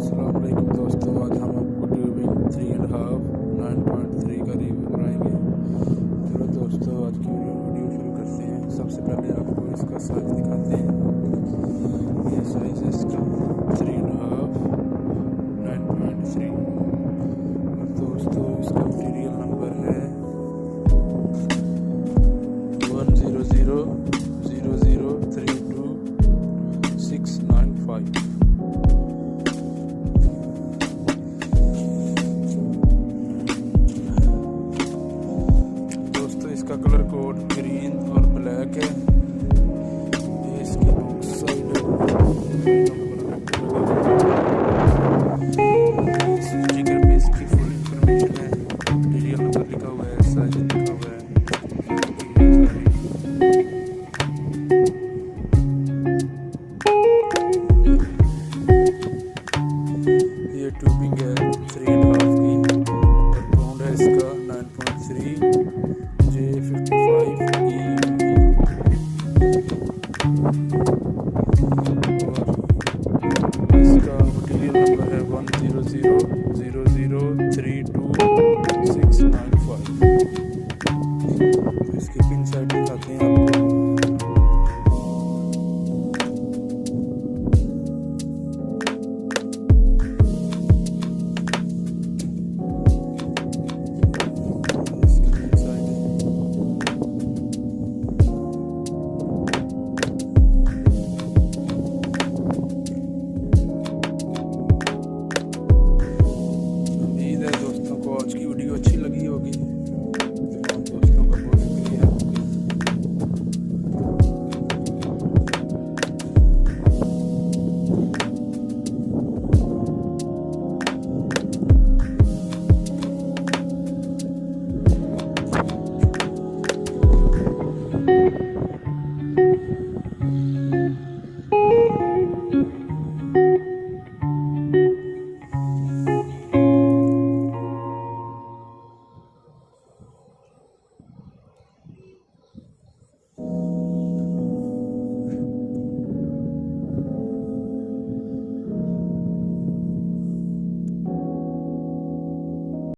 अस्सलाम वालेकुम दोस्तों, आज हम आपको ट्यूबिंग 3.5 9.3 का रिव्यू कराएंगे। चलो दोस्तों, आज की वीडियो शुरू करते हैं। सबसे पहले आपको इसका साइज़ दिखाते हैं। ये साइज़ है इसका 3.5 9.3। और दोस्तों इसका मटीरियल नंबर है 10000032695। इसका कलर कोड ग्रीन और ब्लैक है। ये इसकी बॉक्स साइड स्टिकर पे इसकी फुल इंफॉर्मेशन है। मटीरियल नंबर लिखा हुआ है, साइज लिखा हुआ है। ये ट्यूबिंग है 3.5 की और बाउंड है इसका 9.3 J55 EUE। और इसका मटीरियल नंबर है 10000032695।